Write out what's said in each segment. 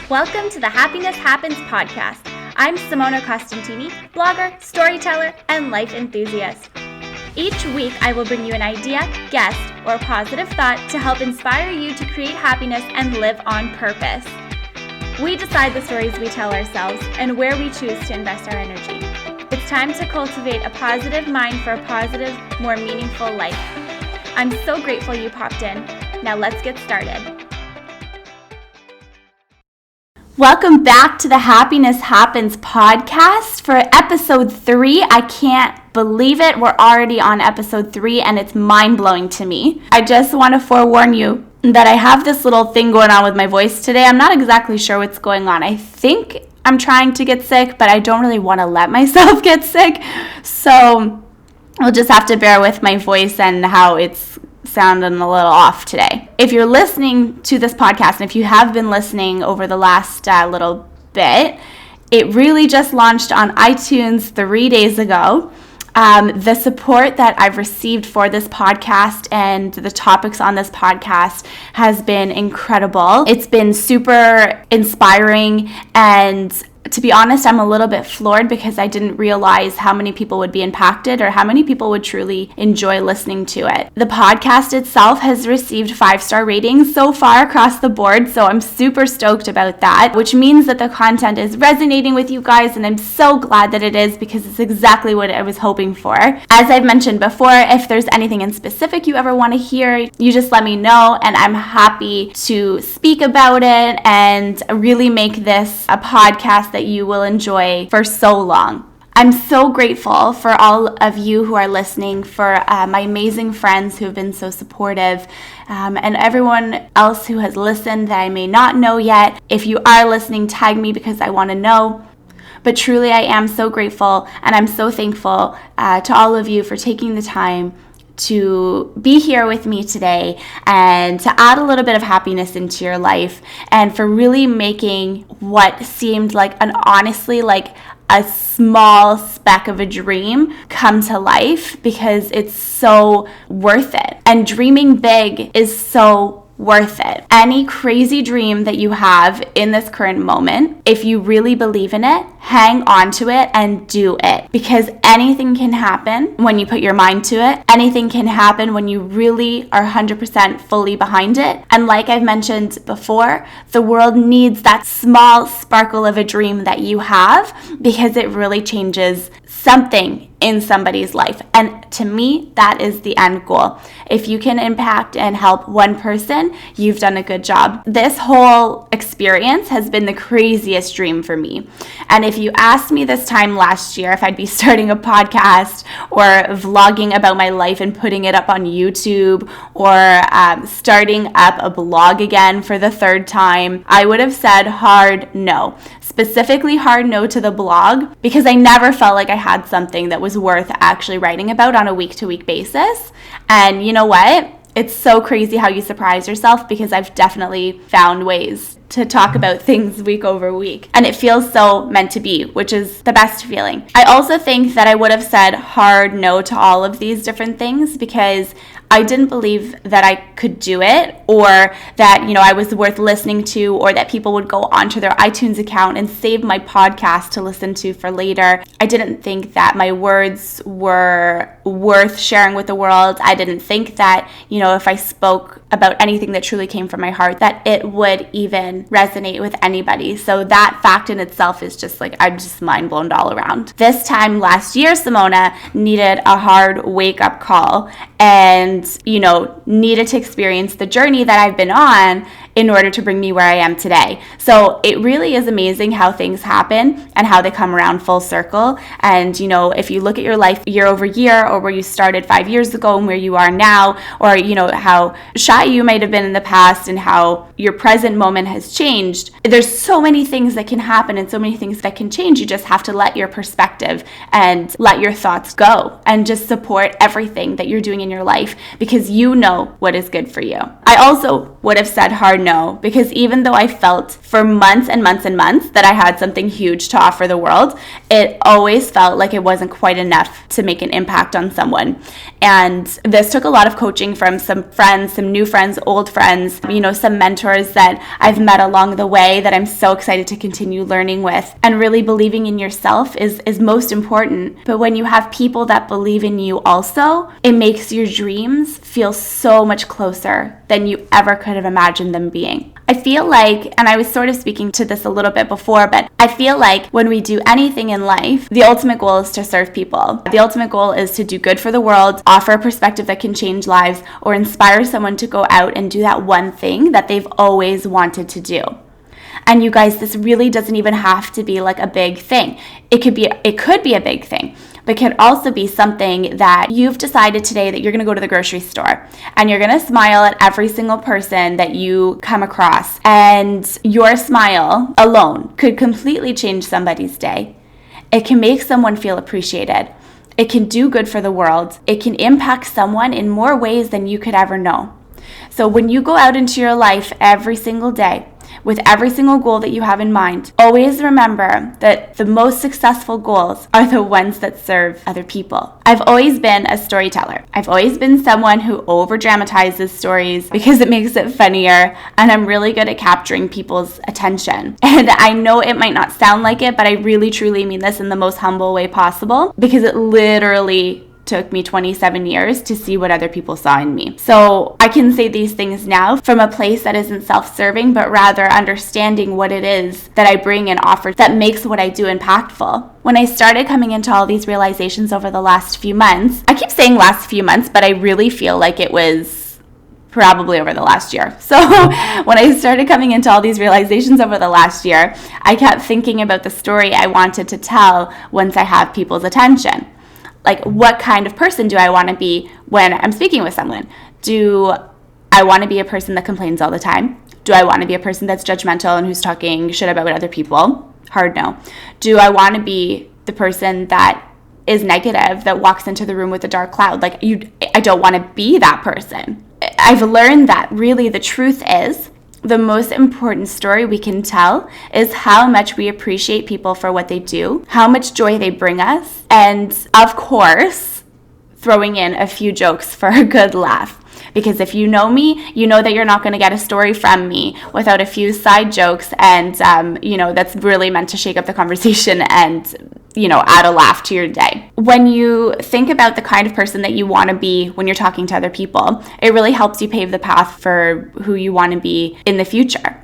Welcome to the Happiness Happens podcast. I'm Simona Costantini, blogger, storyteller, and life enthusiast. Each week, I will bring you an idea, guest, or positive thought to help inspire you to create happiness and live on purpose. We decide the stories we tell ourselves and where we choose to invest our energy. It's time to cultivate a positive mind for a positive, more meaningful life. I'm so grateful you popped in. Now let's get started. Welcome back to the Happiness Happens podcast for episode 3. I can't believe it. We're already on episode 3 and it's mind-blowing to me. I just want to forewarn you that I have this little thing going on with my voice today. I'm not exactly sure what's going on. I think I'm trying to get sick, but I don't really want to let myself get sick. So I'll just have to bear with my voice and how it's sounding a little off today. If you're listening to this podcast, and if you have been listening over the last little bit, it really just launched on iTunes 3 days ago. The support that I've received for this podcast and the topics on this podcast has been incredible. It's been super inspiring, and to be honest, I'm a little bit floored because I didn't realize how many people would be impacted or how many people would truly enjoy listening to it. The podcast itself has received 5-star ratings so far across the board, so I'm super stoked about that, which means that the content is resonating with you guys, and I'm so glad that it is because it's exactly what I was hoping for. As I've mentioned before, if there's anything in specific you ever want to hear, you just let me know, and I'm happy to speak about it and really make this a podcast that you will enjoy for so long. I'm so grateful for all of you who are listening, for my amazing friends who have been so supportive, and everyone else who has listened that I may not know yet. If you are listening, tag me because I want to know. But truly, I am so grateful, and I'm so thankful to all of you for taking the time to be here with me today and to add a little bit of happiness into your life, and for really making what seemed like honestly a small speck of a dream come to life, because it's so worth it. And dreaming big is so worth it. Any crazy dream that you have in this current moment, if you really believe in it, hang on to it and do it, because anything can happen when you put your mind to it. Anything can happen when you really are 100% fully behind it. And like I've mentioned before, the world needs that small sparkle of a dream that you have, because it really changes something in somebody's life. And to me, that is the end goal. If you can impact and help one person, you've done a good job. This whole experience has been the craziest dream for me. And if you asked me this time last year if I'd be starting a podcast or vlogging about my life and putting it up on YouTube, or starting up a blog again for the 3rd time, I would have said hard no. Specifically hard no to the blog, because I never felt like I had something that was worth actually writing about on a week-to-week basis. And you know what? It's so crazy how you surprise yourself, because I've definitely found ways to talk about things week over week. And it feels so meant to be, which is the best feeling. I also think that I would have said hard no to all of these different things because I didn't believe that I could do it, or that, I was worth listening to, or that people would go onto their iTunes account and save my podcast to listen to for later. I didn't think that my words were worth sharing with the world. I didn't think that, if I spoke about anything that truly came from my heart, that it would even resonate with anybody. So that fact in itself is just I'm just mind blown all around. This time last year, Simona needed a hard wake up call, and needed to experience the journey that I've been on in order to bring me where I am today. So it really is amazing how things happen and how they come around full circle. And, if you look at your life year over year, or where you started 5 years ago and where you are now, or, how shy you might have been in the past and how your present moment has changed, there's so many things that can happen and so many things that can change. You just have to let your perspective and let your thoughts go and just support everything that you're doing in your life, because you know what is good for you. I also would have said hard no, because even though I felt for months and months and months that I had something huge to offer the world, it always felt like it wasn't quite enough to make an impact on someone. And this took a lot of coaching from some friends, some new friends, old friends, some mentors that I've met along the way that I'm so excited to continue learning with. And really believing in yourself is most important. But when you have people that believe in you also, it makes your dreams feel so much closer than you ever could have imagined them being. I feel like, and I was sort of speaking to this a little bit before, but I feel like when we do anything in life, the ultimate goal is to serve people. The ultimate goal is to do good for the world, offer a perspective that can change lives, or inspire someone to go out and do that one thing that they've always wanted to do. And you guys, this really doesn't even have to be like a big thing. It could be a big thing, but could also be something that you've decided today that you're going to go to the grocery store and you're going to smile at every single person that you come across. And your smile alone could completely change somebody's day. It can make someone feel appreciated. It can do good for the world. It can impact someone in more ways than you could ever know. So when you go out into your life every single day, with every single goal that you have in mind, always remember that the most successful goals are the ones that serve other people. I've always been a storyteller. I've always been someone who over-dramatizes stories because it makes it funnier, and I'm really good at capturing people's attention. And I know it might not sound like it, but I really truly mean this in the most humble way possible, because it literally took me 27 years to see what other people saw in me. So I can say these things now from a place that isn't self-serving, but rather understanding what it is that I bring and offer that makes what I do impactful. When I started coming into all these realizations over the last few months, I keep saying last few months, but I really feel like it was probably over the last year. So when I started coming into all these realizations over the last year, I kept thinking about the story I wanted to tell once I have people's attention. Like, what kind of person do I want to be when I'm speaking with someone? Do I want to be a person that complains all the time? Do I want to be a person that's judgmental and who's talking shit about other people? Hard no. Do I want to be the person that is negative, that walks into the room with a dark cloud? I don't want to be that person. I've learned that really the truth is, the most important story we can tell is how much we appreciate people for what they do, how much joy they bring us, and of course, throwing in a few jokes for a good laugh. Because if you know me, you know that you're not going to get a story from me without a few side jokes and, that's really meant to shake up the conversation and, add a laugh to your day. When you think about the kind of person that you want to be when you're talking to other people, it really helps you pave the path for who you want to be in the future.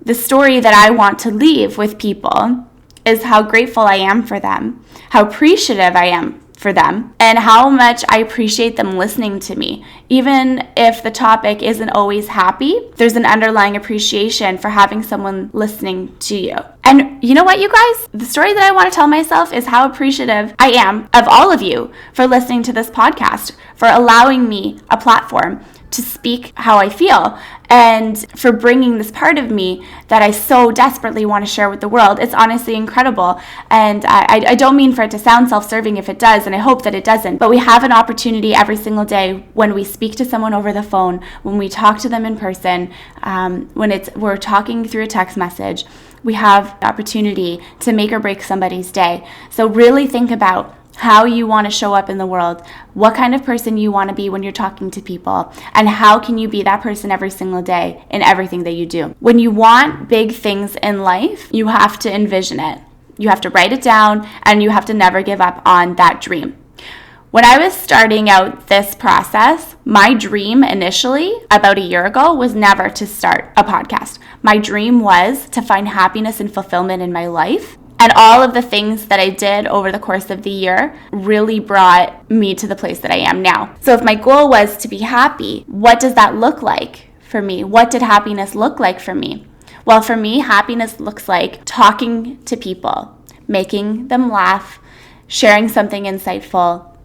The story that I want to leave with people is how grateful I am for them, how appreciative I am for them, and how much I appreciate them listening to me. Even if the topic isn't always happy, there's an underlying appreciation for having someone listening to you. And you know what, you guys? The story that I want to tell myself is how appreciative I am of all of you for listening to this podcast, for allowing me a platform to speak how I feel, and for bringing this part of me that I so desperately want to share with the world. It's honestly incredible. And I don't mean for it to sound self-serving if it does, and I hope that it doesn't. But we have an opportunity every single day when we speak to someone over the phone, when we talk to them in person, when we're talking through a text message, we have the opportunity to make or break somebody's day. So really think about how you want to show up in the world, what kind of person you want to be when you're talking to people, and how can you be that person every single day in everything that you do. When you want big things in life, you have to envision it. You have to write it down, and you have to never give up on that dream. When I was starting out this process, my dream initially, about a year ago, was never to start a podcast. My dream was to find happiness and fulfillment in my life. And all of the things that I did over the course of the year really brought me to the place that I am now. So if my goal was to be happy, what does that look like for me? What did happiness look like for me? Well, for me, happiness looks like talking to people, making them laugh, sharing something insightful,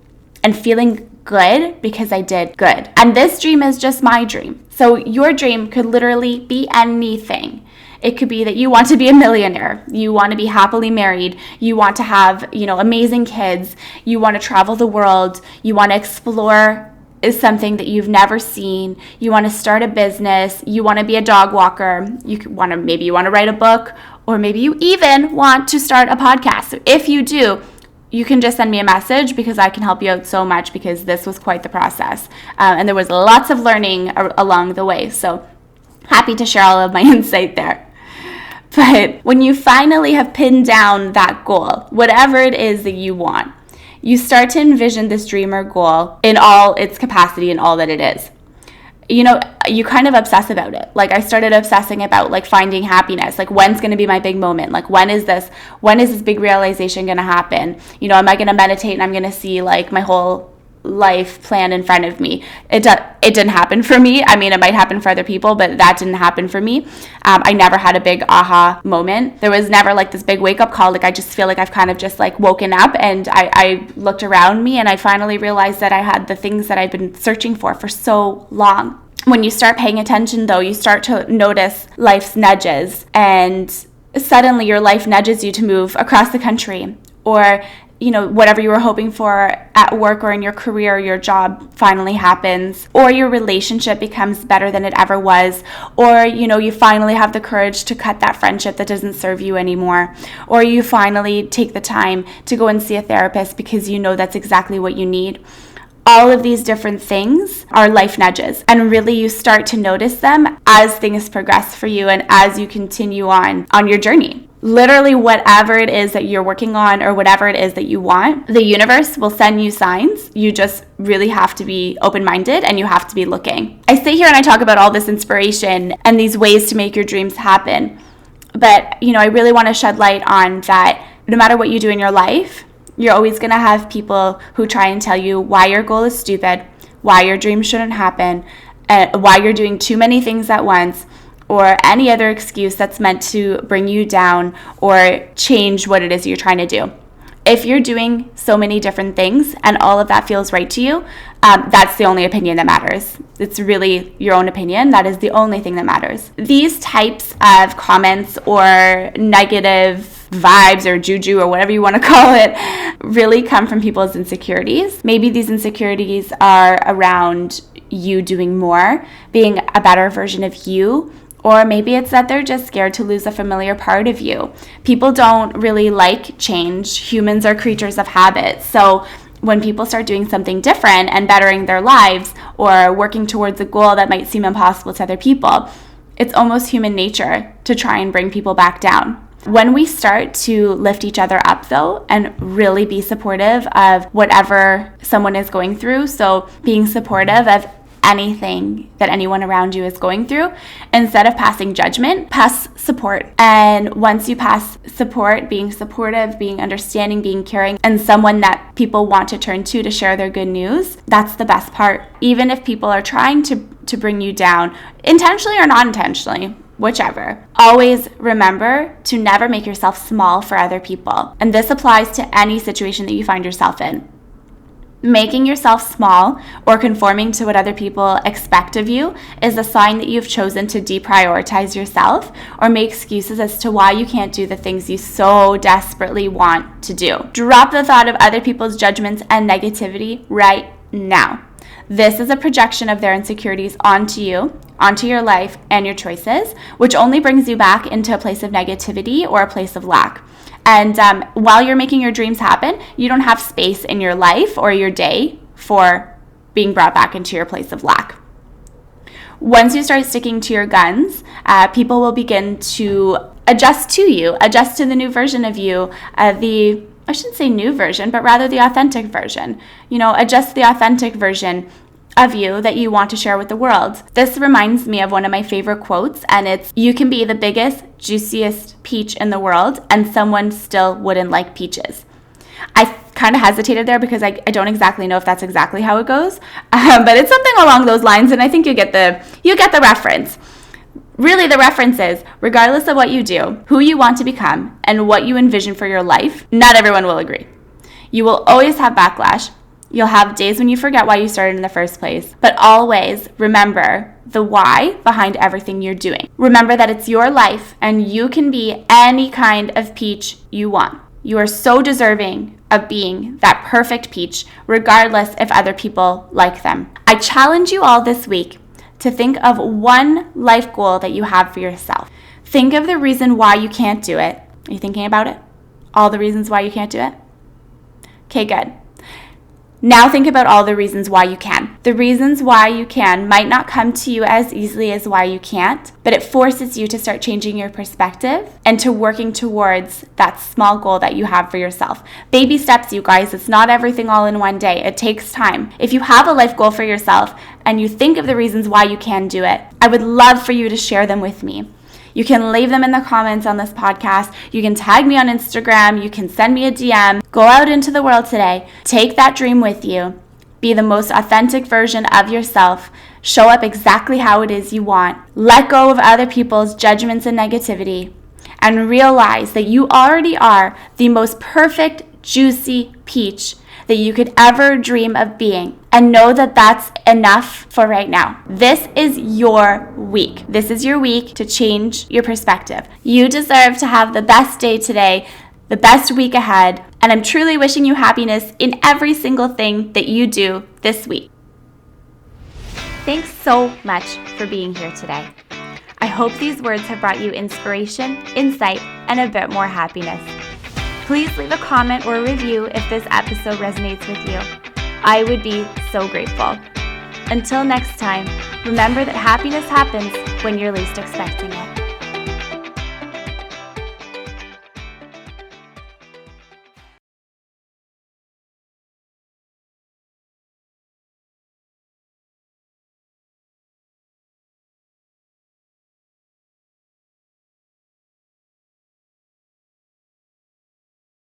and feeling good because I did good. And this dream is just my dream. So your dream could literally be anything. It could be that you want to be a millionaire, you want to be happily married, you want to have, amazing kids, you want to travel the world, you want to explore is something that you've never seen. You want to start a business. You want to be a dog walker. Maybe you want to write a book, or maybe you even want to start a podcast. So if you do, you can just send me a message, because I can help you out so much, because this was quite the process. And there was lots of learning along the way. So happy to share all of my insight there. But when you finally have pinned down that goal, whatever it is that you want, you start to envision this dream or goal in all its capacity and all that it is. You kind of obsess about it. Like, I started obsessing about like finding happiness. Like, when's going to be my big moment? Like, when is this big realization going to happen? Am I going to meditate and I'm going to see like my whole life plan in front of me? It didn't happen for me. I mean, it might happen for other people, but that didn't happen for me. I never had a big aha moment. There was never like this big wake up call. Like, I just feel like I've kind of just like woken up, and I looked around me and I finally realized that I had the things that I've been searching for so long. When you start paying attention, though, you start to notice life's nudges, and suddenly your life nudges you to move across the country, or whatever you were hoping for at work or in your career, your job finally happens, or your relationship becomes better than it ever was, or you finally have the courage to cut that friendship that doesn't serve you anymore, or you finally take the time to go and see a therapist because that's exactly what you need. All of these different things are life nudges, and really you start to notice them as things progress for you and as you continue on your journey. Literally, whatever it is that you're working on or whatever it is that you want, the universe will send you signs. You just really have to be open-minded, and you have to be looking. I sit here and I talk about all this inspiration and these ways to make your dreams happen. But, I really want to shed light on that no matter what you do in your life, you're always going to have people who try and tell you why your goal is stupid, why your dream shouldn't happen, why you're doing too many things at once, or any other excuse that's meant to bring you down or change what it is you're trying to do. If you're doing so many different things and all of that feels right to you, that's the only opinion that matters. It's really your own opinion. That is the only thing that matters. These types of comments or negative vibes or juju or whatever you want to call it really come from people's insecurities. Maybe these insecurities are around you doing more, being a better version of you, or maybe it's that they're just scared to lose a familiar part of you. People don't really like change. Humans are creatures of habit. So when people start doing something different and bettering their lives or working towards a goal that might seem impossible to other people, it's almost human nature to try and bring people back down. When we start to lift each other up, though, and really be supportive of whatever someone is going through, so being supportive of anything that anyone around you is going through, instead of passing judgment, pass support. And once you pass support, being supportive, being understanding, being caring, and someone that people want to turn to share their good news, that's the best part. Even if people are trying to bring you down, intentionally or not intentionally, whichever. Always remember to never make yourself small for other people. And this applies to any situation that you find yourself in. Making yourself small or conforming to what other people expect of you is a sign that you've chosen to deprioritize yourself or make excuses as to why you can't do the things you so desperately want to do. Drop the thought of other people's judgments and negativity right now. This is a projection of their insecurities onto you, onto your life and your choices, which only brings you back into a place of negativity or a place of lack. And while you're making your dreams happen, you don't have space in your life or your day for being brought back into your place of lack. Once you start sticking to your guns, people will begin to adjust to you, adjust to the new version of you, I shouldn't say new version, but rather the authentic version. Adjust the authentic version of you that you want to share with the world. This reminds me of one of my favorite quotes, and it's, "You can be the biggest, juiciest peach in the world, and someone still wouldn't like peaches." I kind of hesitated there because I don't exactly know if that's exactly how it goes, but it's something along those lines, and I think you get the reference. Really, the reference is, regardless of what you do, who you want to become, and what you envision for your life, not everyone will agree. You will always have backlash. You'll have days when you forget why you started in the first place, but always remember the why behind everything you're doing. Remember that it's your life and you can be any kind of peach you want. You are so deserving of being that perfect peach, regardless if other people like them. I challenge you all this week to think of one life goal that you have for yourself. Think of the reason why you can't do it. Are you thinking about it? All the reasons why you can't do it? Okay, good. Now think about all the reasons why you can. The reasons why you can might not come to you as easily as why you can't, but it forces you to start changing your perspective and to working towards that small goal that you have for yourself. Baby steps, you guys. It's not everything all in one day. It takes time. If you have a life goal for yourself and you think of the reasons why you can do it, I would love for you to share them with me. You can leave them in the comments on this podcast. You can tag me on Instagram. You can send me a DM. Go out into the world today. Take that dream with you. Be the most authentic version of yourself. Show up exactly how it is you want. Let go of other people's judgments and negativity. And realize that you already are the most perfect, juicy peach that you could ever dream of being. And know that that's enough for right now. This is your week. This is your week to change your perspective. You deserve to have the best day today, the best week ahead, and I'm truly wishing you happiness in every single thing that you do this week. Thanks so much for being here today. I hope these words have brought you inspiration, insight, and a bit more happiness. Please leave a comment or review if this episode resonates with you. I would be so grateful. Until next time, remember that happiness happens when you're least expecting it.